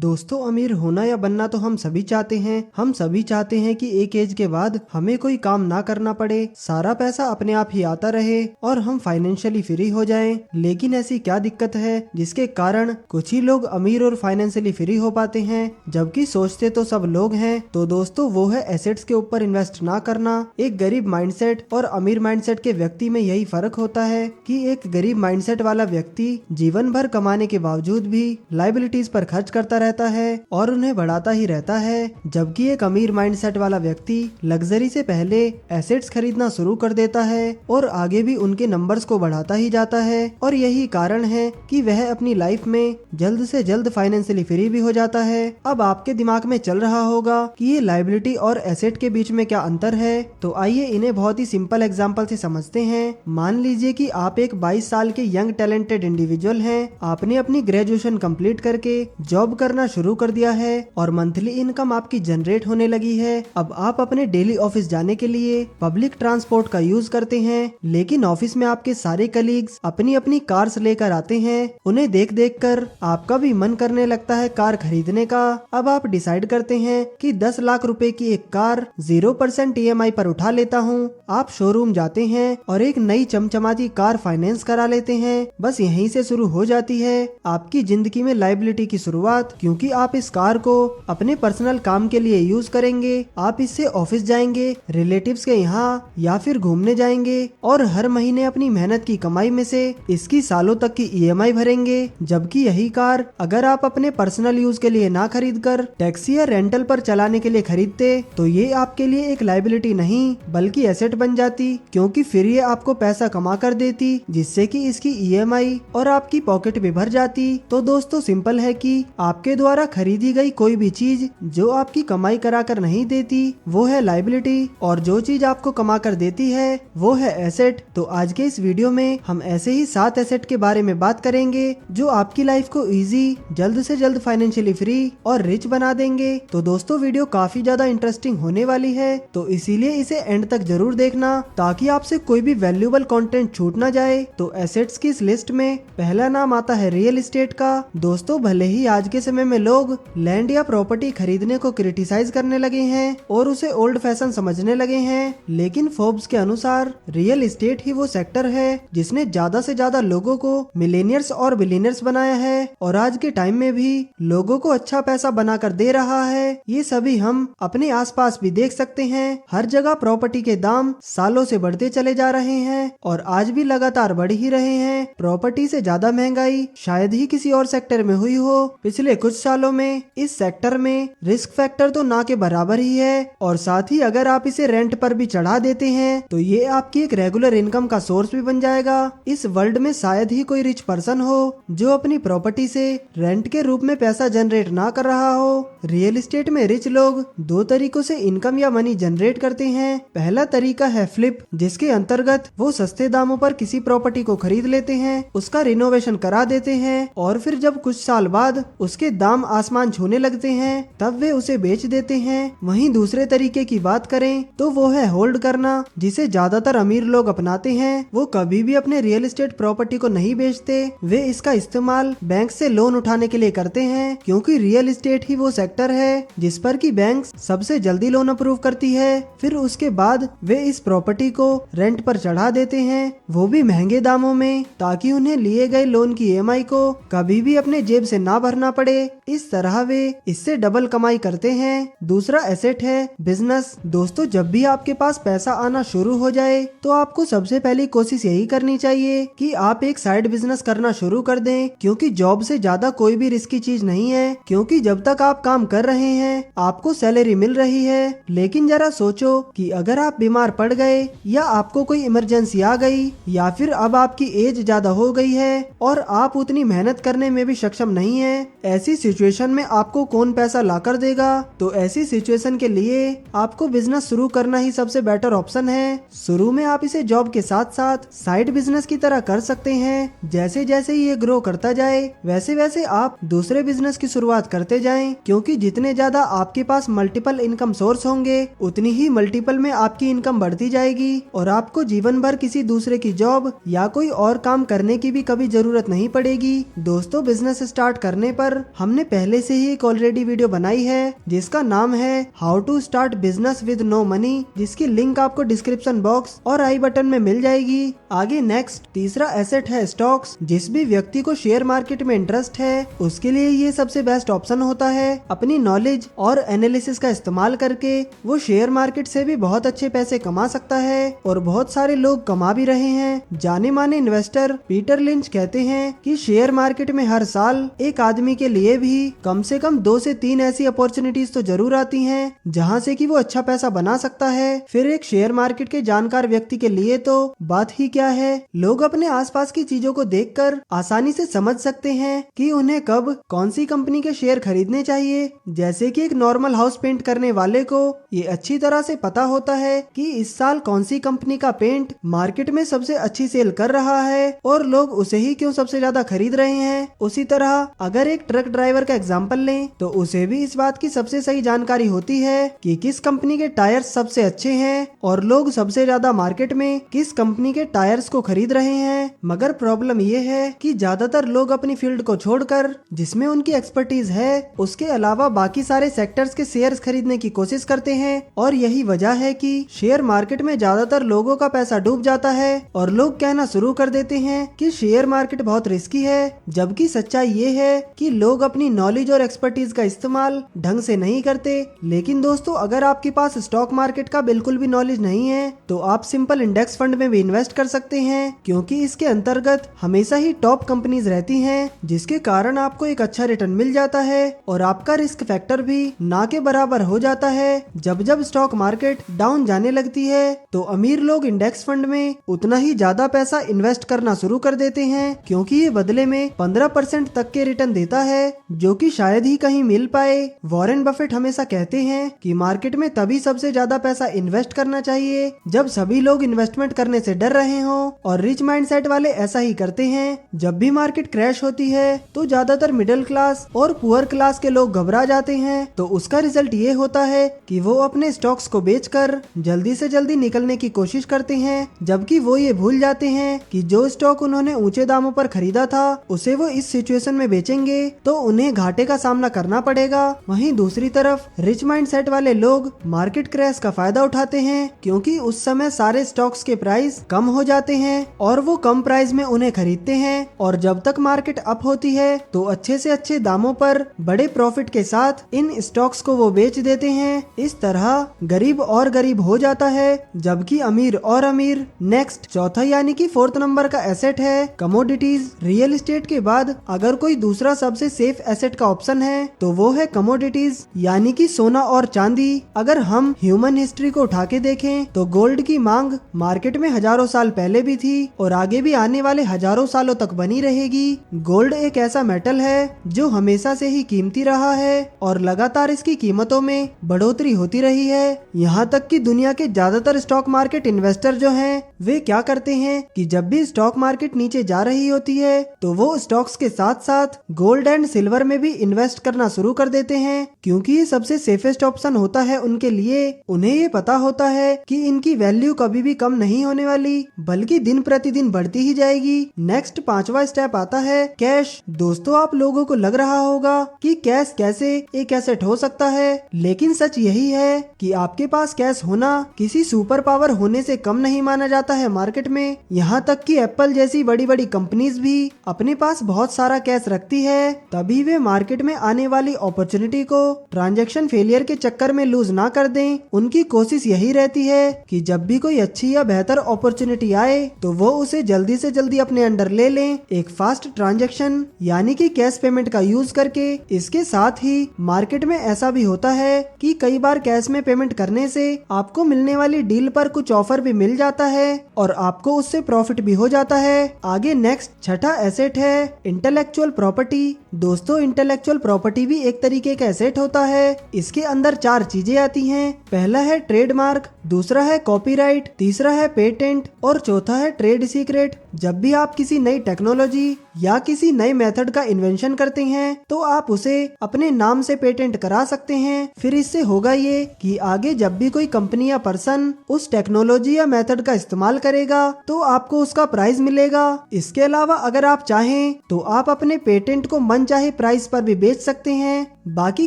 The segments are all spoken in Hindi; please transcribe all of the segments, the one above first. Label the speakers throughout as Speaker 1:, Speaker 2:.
Speaker 1: दोस्तों, अमीर होना या बनना तो हम सभी चाहते हैं। हम सभी चाहते हैं कि एक एज के बाद हमें कोई काम ना करना पड़े, सारा पैसा अपने आप ही आता रहे और हम फाइनेंशियली फ्री हो जाएं। लेकिन ऐसी क्या दिक्कत है जिसके कारण कुछ ही लोग अमीर और फाइनेंशियली फ्री हो पाते हैं, जबकि सोचते तो सब लोग हैं। तो दोस्तों, वो है एसेट्स के ऊपर इन्वेस्ट ना करना। एक गरीब माइंडसेट और अमीर माइंडसेट के व्यक्ति में यही फर्क होता है कि एक गरीब माइंडसेट वाला व्यक्ति जीवन भर कमाने के बावजूद भी लाइबिलिटीज पर खर्च करता रहता है और उन्हें बढ़ाता ही रहता है, जबकि एक अमीर माइंडसेट वाला व्यक्ति लग्जरी से पहले एसेट्स खरीदना शुरू कर देता है और आगे भी उनके नंबर्स को बढ़ाता ही जाता है। और यही कारण है कि वह अपनी लाइफ में जल्द से जल्द फाइनेंशियली फ्री भी हो जाता है। अब आपके दिमाग में चल रहा होगा कि ये लाइबिलिटी और एसेट के बीच में क्या अंतर है, तो आइए इन्हें बहुत ही सिंपल एग्जांपल से समझते हैं। मान लीजिए कि आप एक 22 साल के यंग टैलेंटेड इंडिविजुअल हैं। आपने अपनी ग्रेजुएशन कंप्लीट करके जॉब करना शुरू कर दिया है और मंथली इनकम आपकी जनरेट होने लगी है। अब आप अपने डेली ऑफिस जाने के लिए पब्लिक ट्रांसपोर्ट का यूज करते हैं, लेकिन ऑफिस में आपके सारे कलीग्स अपनी अपनी कार्स लेकर आते हैं। उन्हें देख देख कर आपका भी मन करने लगता है कार खरीदने का। अब आप डिसाइड करते हैं कि 10 लाख रुपए की एक कार 0% EMI पर उठा लेता हूँ। आप शोरूम जाते हैं और एक नई चमचमाती कार फाइनेंस करा लेते हैं। बस यहीं से शुरू हो जाती है आपकी जिंदगी में लाइबिलिटी की शुरुआत, क्योंकि आप इस कार को अपने पर्सनल काम के लिए यूज करेंगे। आप इससे ऑफिस जाएंगे, रिलेटिव्स के यहाँ या फिर घूमने जाएंगे और हर महीने अपनी मेहनत की कमाई में से इसकी सालों तक की EMI भरेंगे। जबकि यही कार अगर आप अपने पर्सनल यूज के लिए ना खरीद कर टैक्सी या रेंटल पर चलाने के लिए खरीदते, तो ये आपके लिए एक लाइबिलिटी नहीं बल्कि एसेट बन जाती, क्योंकि फिर ये आपको पैसा कमा कर देती, जिससे कि इसकी EMI और आपकी पॉकेट भी भर जाती। तो दोस्तों, सिंपल है कि आपके द्वारा खरीदी गई कोई भी चीज जो आपकी कमाई करा कर नहीं देती वो है लाइबिलिटी, और जो चीज आपको कमा कर देती है वो है एसेट। तो आज के इस वीडियो में हम ऐसे ही 7 एसेट के बारे में बात करेंगे जो आपकी लाइफ को इजी, जल्द से जल्द फाइनेंशियली फ्री और रिच बना देंगे। तो दोस्तों, वीडियो काफी ज्यादा इंटरेस्टिंग होने वाली है, तो इसीलिए इसे एंड तक जरूर देखना ताकि आपसे कोई भी वैल्यूएबल कंटेंट छूट ना जाए। तो एसेट्स की इस लिस्ट में पहला नाम आता है रियल एस्टेट का। दोस्तों, भले ही आज के समय में लोग लैंड या प्रॉपर्टी खरीदने को क्रिटिसाइज करने लगे हैं और उसे ओल्ड फैशन समझने लगे हैं, लेकिन फोर्ब्स के अनुसार रियल एस्टेट ही वो सेक्टर है जिसने ज्यादा से ज्यादा लोगों को मिलेनियर्स और बिलियनर्स बनाया है और आज के टाइम में भी लोगों को अच्छा पैसा बनाकर दे रहा है। ये सभी हम अपने आसपास भी देख सकते हैं। हर जगह प्रॉपर्टी के दाम सालों से बढ़ते चले जा रहे हैं और आज भी लगातार बढ़ ही रहे हैं। प्रॉपर्टी से ज्यादा महंगाई शायद ही किसी और सेक्टर में हुई हो। पिछले कुछ सालों में इस सेक्टर में रिस्क फैक्टर तो ना के बराबर ही है, और साथ ही अगर आप इसे रेंट पर भी चढ़ा देते हैं तो ये आपकी एक रेगुलर इनकम का सोर्स भी बन जाएगा। इस वर्ल्ड में शायद ही कोई रिच पर्सन हो जो अपनी प्रॉपर्टी से रेंट के रूप में पैसा जनरेट ना कर रहा हो। रियल एस्टेट में रिच लोग 2 तरीकों से इनकम या मनी जनरेट करते हैं। पहला तरीका है फ्लिप, जिसके अंतर्गत वो सस्ते दामों पर किसी प्रॉपर्टी को खरीद लेते हैं, उसका रिनोवेशन करा देते हैं और फिर जब कुछ साल बाद उसके दाम आसमान छूने लगते हैं तब वे उसे बेच देते हैं। वहीं दूसरे तरीके की बात करें तो वो है होल्ड करना, जिसे ज्यादातर अमीर लोग अपनाते हैं। वो कभी भी अपने रियल एस्टेट प्रॉपर्टी को नहीं बेचते, वे इसका इस्तेमाल बैंक से लोन उठाने के लिए करते हैं, क्योंकि रियल एस्टेट ही वो सेक्टर है जिस पर की बैंक सबसे जल्दी लोन अप्रूव करती है। फिर उसके बाद वे इस प्रॉपर्टी को रेंट पर चढ़ा देते हैं, वो भी महंगे दामों में, ताकि उन्हें लिए गए लोन की EMI को कभी भी अपने जेब से ना भरना पड़े। इस तरह वे इससे डबल कमाई करते हैं। दूसरा एसेट है बिजनेस। दोस्तों, जब भी आपके पास पैसा आना शुरू हो जाए तो आपको सबसे पहली कोशिश यही करनी चाहिए कि आप एक साइड बिजनेस करना शुरू कर दें, क्योंकि जॉब से ज्यादा कोई भी रिस्की चीज नहीं है। क्योंकि जब तक आप काम कर रहे हैं आपको सैलरी मिल रही है, लेकिन जरा सोचो कि अगर आप बीमार पड़ गए या आपको कोई इमरजेंसी आ गई या फिर अब आपकी एज ज्यादा हो गई है और आप उतनी मेहनत करने में भी सक्षम नहीं है, ऐसी सिचुएशन में आपको कौन पैसा ला कर देगा। तो ऐसी सिचुएशन के लिए आपको बिजनेस शुरू करना ही सबसे बेटर ऑप्शन है। शुरू में आप इसे जॉब के साथ साथ साइड बिजनेस की तरह कर सकते हैं। जैसे जैसे ये ग्रो करता जाए वैसे वैसे आप दूसरे बिजनेस की शुरुआत करते जाएं, क्योंकि जितने ज्यादा आपके पास मल्टीपल इनकम सोर्स होंगे उतनी ही मल्टीपल में आपकी इनकम बढ़ती जाएगी और आपको जीवन भर किसी दूसरे की जॉब या कोई और काम करने की भी कभी जरूरत नहीं पड़ेगी। दोस्तों, बिजनेस स्टार्ट करने पर हम हमने पहले से ही एक ऑलरेडी वीडियो बनाई है जिसका नाम है how to start business with no money, जिसकी लिंक आपको डिस्क्रिप्शन बॉक्स और आई बटन में मिल जाएगी। आगे नेक्स्ट तीसरा एसेट है स्टॉक्स। जिस भी व्यक्ति को शेयर मार्केट में इंटरेस्ट है उसके लिए ये सबसे बेस्ट ऑप्शन होता है। अपनी नॉलेज और एनालिसिस का इस्तेमाल करके वो शेयर मार्केट से भी बहुत अच्छे पैसे कमा सकता है और बहुत सारे लोग कमा भी रहे हैं। जाने माने इन्वेस्टर पीटर लिंच कहते हैं कि शेयर मार्केट में हर साल एक आदमी के लिए भी कम से कम 2 से 3 ऐसी अपॉर्चुनिटीज तो जरूर आती हैं जहां से कि वो अच्छा पैसा बना सकता है। फिर एक शेयर मार्केट के जानकार व्यक्ति के लिए तो बात ही क्या है। लोग अपने आसपास की चीजों को देखकर आसानी से समझ सकते हैं कि उन्हें कब कौन सी कंपनी के शेयर खरीदने चाहिए। जैसे कि एक नॉर्मल हाउस पेंट करने वाले को ये अच्छी तरह से पता होता है कि इस साल कौन सी कंपनी का पेंट मार्केट में सबसे अच्छी सेल कर रहा है और लोग उसे ही क्यों सबसे ज्यादा खरीद रहे हैं। उसी तरह अगर एक ट्रक ड्राइवर का एग्जांपल लें तो उसे भी इस बात की सबसे सही जानकारी होती है कि किस कंपनी के टायर्स सबसे अच्छे हैं और लोग सबसे ज्यादा मार्केट में किस कंपनी के टायर्स को खरीद रहे हैं। मगर प्रॉब्लम ये है कि ज्यादातर लोग अपनी फील्ड को छोड़कर जिसमें उनकी एक्सपर्टीज है उसके अलावा बाकी सारे सेक्टर्स के शेयर्स खरीदने की कोशिश करते हैं और यही वजह है कि शेयर मार्केट में ज्यादातर लोगों का पैसा डूब जाता है और लोग कहना शुरू कर देते हैं कि शेयर मार्केट बहुत रिस्की है। जबकि सच्चाई ये है कि लोग अपनी नॉलेज और एक्सपर्टीज का इस्तेमाल ढंग से नहीं करते। लेकिन दोस्तों अगर आपके पास स्टॉक मार्केट का बिल्कुल भी नॉलेज नहीं है तो आप सिंपल इंडेक्स फंड में भी इन्वेस्ट कर सकते हैं क्योंकि इसके अंतर्गत हमेशा ही टॉप कंपनीज रहती हैं जिसके कारण आपको एक अच्छा रिटर्न मिल जाता है और आपका रिस्क फैक्टर भी ना के बराबर हो जाता है। जब जब स्टॉक मार्केट डाउन जाने लगती है तो अमीर लोग इंडेक्स फंड में उतना ही ज्यादा पैसा इन्वेस्ट करना शुरू कर देते हैं क्योंकि ये बदले में 15% तक के रिटर्न देता है जो कि शायद ही कहीं मिल पाए। वॉरेन बफेट हमेशा कहते हैं कि मार्केट में तभी सबसे ज्यादा पैसा इन्वेस्ट करना चाहिए जब सभी लोग इन्वेस्टमेंट करने से डर रहे हो और रिच माइंडसेट वाले ऐसा ही करते हैं। जब भी मार्केट क्रैश होती है तो ज्यादातर मिडिल क्लास और पुअर क्लास के लोग घबरा जाते हैं तो उसका रिजल्ट ये होता है कि वो अपने स्टॉक्स को बेचकर जल्दी से जल्दी निकलने की कोशिश करते हैं जबकि वो ये भूल जाते हैं कि जो स्टॉक उन्होंने ऊंचे दामों पर खरीदा था उसे वो इस सिचुएशन में बेचेंगे तो उन्हें घाटे का सामना करना पड़ेगा। वहीं दूसरी तरफ रिच माइंडसेट वाले लोग मार्केट क्रैश का फायदा उठाते हैं क्योंकि उस समय सारे स्टॉक्स के प्राइस कम हो जाते हैं और वो कम प्राइस में उन्हें खरीदते हैं और जब तक मार्केट अप होती है तो अच्छे से अच्छे दामों पर बड़े प्रॉफिट के साथ इन स्टॉक्स को वो बेच देते हैं। इस तरह गरीब और गरीब हो जाता है जबकि अमीर और अमीर। नेक्स्ट चौथा यानी कि 4th नंबर का एसेट है कमोडिटीज। रियल एस्टेट के बाद अगर कोई दूसरा सबसे सेफ एसेट का ऑप्शन है तो वो है कमोडिटीज यानी कि सोना और चांदी। अगर हम ह्यूमन हिस्ट्री को उठा के देखें तो गोल्ड की मांग मार्केट में हजारों साल पहले भी थी और आगे भी आने वाले हजारों सालों तक बनी रहेगी। गोल्ड एक ऐसा मेटल है जो हमेशा से ही कीमती रहा है और लगातार इसकी कीमतों में बढ़ोतरी होती रही है। यहाँ तक कि दुनिया के ज्यादातर स्टॉक मार्केट इन्वेस्टर जो हैं वे क्या करते हैं कि जब भी स्टॉक मार्केट नीचे जा रही होती है तो वो स्टॉक्स के साथ साथ गोल्ड एंड सिल्वर में भी इन्वेस्ट करना शुरू कर देते हैं क्योंकि ये सबसे सेफेस्ट ऑप्शन होता है उनके लिए। उन्हें ये पता होता है कि इनकी वैल्यू कभी भी कम नहीं होने वाली बल्कि दिन प्रतिदिन बढ़ती ही जाएगी। नेक्स्ट 5वां स्टेप आता है कैश। दोस्तों आप लोगों को लग रहा होगा कि कैश कैसे एक एसेट हो सकता है, लेकिन सच यही है कि आपके पास कैश होना किसी सुपर पावर होने से कम नहीं माना जाता है मार्केट में। यहाँ तक कि एप्पल जैसी बड़ी बड़ी कंपनीज भी अपने पास बहुत सारा कैश रखती है तभी वे मार्केट में आने वाली अपॉर्चुनिटी को ट्रांजैक्शन फेलियर के चक्कर में लूज ना कर दें। उनकी कोशिश यही रहती है कि जब भी कोई अच्छी या बेहतर अपॉर्चुनिटी आए तो वो उसे जल्दी से जल्दी अपने अंडर ले लें एक फास्ट ट्रांजैक्शन यानी कि कैश पेमेंट का यूज करके। इसके साथ ही मार्केट में ऐसा भी होता है कि कई बार कैश में पेमेंट करने से आपको मिलने वाली डील पर कुछ ऑफर भी मिल जाता है और आपको उससे प्रॉफिट भी हो जाता है। आगे नेक्स्ट छठा एसेट है इंटेलेक्चुअल प्रॉपर्टी। दोस्तों इंटेलेक्चुअल प्रॉपर्टी भी एक तरीके का एसेट होता है। इसके अंदर 4 चीजें आती हैं। पहला है ट्रेडमार्क, दूसरा है कॉपीराइट, तीसरा है पेटेंट और चौथा है ट्रेड सीक्रेट। जब भी आप किसी नई टेक्नोलॉजी या किसी नए मेथड का इन्वेंशन करते हैं तो आप उसे अपने नाम से पेटेंट करा सकते हैं। फिर इससे होगा ये कि आगे जब भी कोई कंपनी या पर्सन उस टेक्नोलॉजी या मेथड का इस्तेमाल करेगा तो आपको उसका प्राइस मिलेगा। इसके अलावा अगर आप चाहें तो आप अपने पेटेंट को मनचाहे प्राइस पर भी बेच सकते हैं। बाकी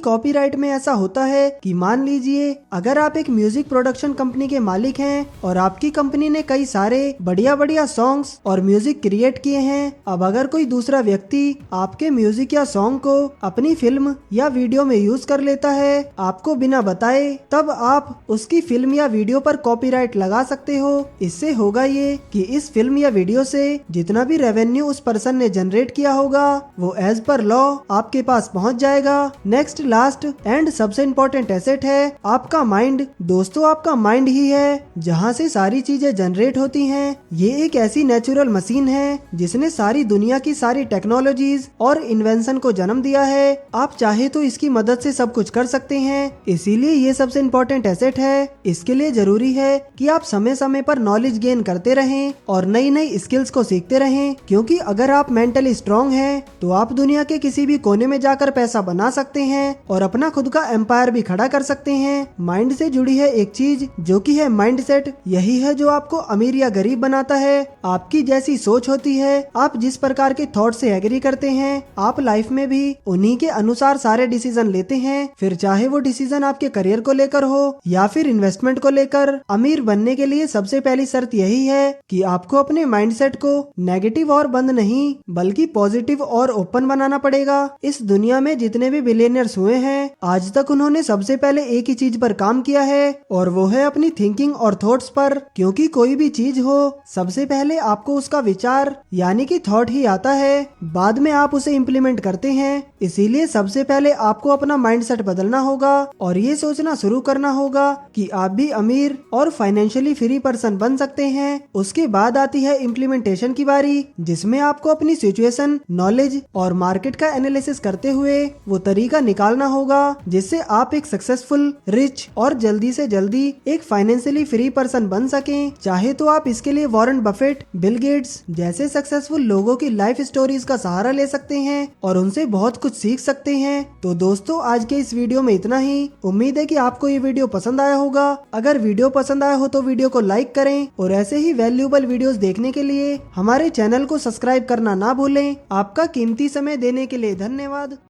Speaker 1: कॉपीराइट में ऐसा होता है कि मान लीजिए अगर आप एक म्यूजिक प्रोडक्शन कंपनी के मालिक हैं और आपकी कंपनी ने कई सारे बढ़िया बढ़िया सॉन्ग्स और म्यूजिक क्रिएट किए हैं। अब अगर कोई दूसरा व्यक्ति आपके म्यूजिक या सॉन्ग को अपनी फिल्म या वीडियो में यूज कर लेता है आपको बिना बताए, तब आप उसकी फिल्म या वीडियो पर कॉपीराइट लगा सकते हो। इससे होगा ये कि इस फिल्म या वीडियो से जितना भी रेवेन्यू उस पर्सन ने जनरेट किया होगा वो एज पर लॉ आपके पास पहुंच जाएगा। नेक्स्ट लास्ट एंड सबसे इम्पोर्टेंट एसेट है आपका माइंड। दोस्तों आपका माइंड ही है जहाँ से सारी चीजें जनरेट होती हैं। ये एक ऐसी नेचुरल मशीन है जिसने सारी दुनिया की सारी टेक्नोलॉजीज और इन्वेंशन को जन्म दिया है। आप चाहे तो इसकी मदद से सब कुछ कर सकते हैं, इसीलिए ये सबसे इम्पोर्टेंट एसेट है। इसके लिए जरूरी है कि आप समय समय पर नॉलेज गेन करते रहें और नई नई स्किल्स को सीखते रहें, क्योंकि अगर आप मेंटली स्ट्रांग हैं तो आप दुनिया के किसी भी कोने में जाकर पैसा बना सकते हैं और अपना खुद का एम्पायर भी खड़ा कर सकते हैं। माइंड से जुड़ी है एक चीज जो कि है माइंडसेट। यही है जो आपको अमीर या गरीब बनाता है। आपकी जैसी सोच होती है, आप जिस प्रकार के थॉट से एग्री करते हैं, आप लाइफ में भी उन्हीं के अनुसार सारे डिसीजन लेते हैं। फिर चाहे वो डिसीजन आपके करियर को लेकर हो या फिर इन्वेस्टमेंट को लेकर। अमीर बनने के लिए सबसे पहली शर्त यही है कि आपको अपने माइंडसेट को नेगेटिव और बंद नहीं बल्कि पॉजिटिव और ओपन बनाना पड़ेगा। इस दुनिया में जितने भी बिलियनियर्स हुए हैं आज तक उन्होंने सबसे पहले एक ही चीज पर काम किया है और वो है अपनी थिंकिंग और थॉट्स पर। क्योंकि कोई भी चीज हो सबसे पहले आपको उसका विचार यानी कि थॉट ही आता है, बाद में आप उसे इम्प्लीमेंट करते हैं। इसीलिए सबसे पहले आपको अपना माइंडसेट बदलना होगा और ये सोचना शुरू करना होगा कि आप भी अमीर और फाइनेंशियली फ्री पर्सन बन सकते हैं। उसके बाद आती है इम्प्लीमेंटेशन की बारी, जिसमें आपको अपनी सिचुएशन, नॉलेज और मार्केट का एनालिसिस करते हुए वो तरीका निकालना होगा जिससे आप एक सक्सेसफुल, रिच और जल्दी से जल्दी एक फाइनेंशियली फ्री पर्सन बन सकें। चाहे तो आप इसके लिए वॉरेन बफेट, बिल गेट्स जैसे सक्सेसफुल लोगों की लाइफ स्टोरीज का सहारा ले सकते हैं और उनसे बहुत कुछ सीख सकते हैं। तो दोस्तों आज के इस वीडियो में इतना ही। उम्मीद है कि आपको ये वीडियो पसंद आया होगा। अगर वीडियो पसंद आया हो तो वीडियो को लाइक करें और ऐसे ही वैल्यूएबल वीडियोस देखने के लिए हमारे चैनल को सब्सक्राइब करना ना भूलें। आपका कीमती समय देने के लिए धन्यवाद।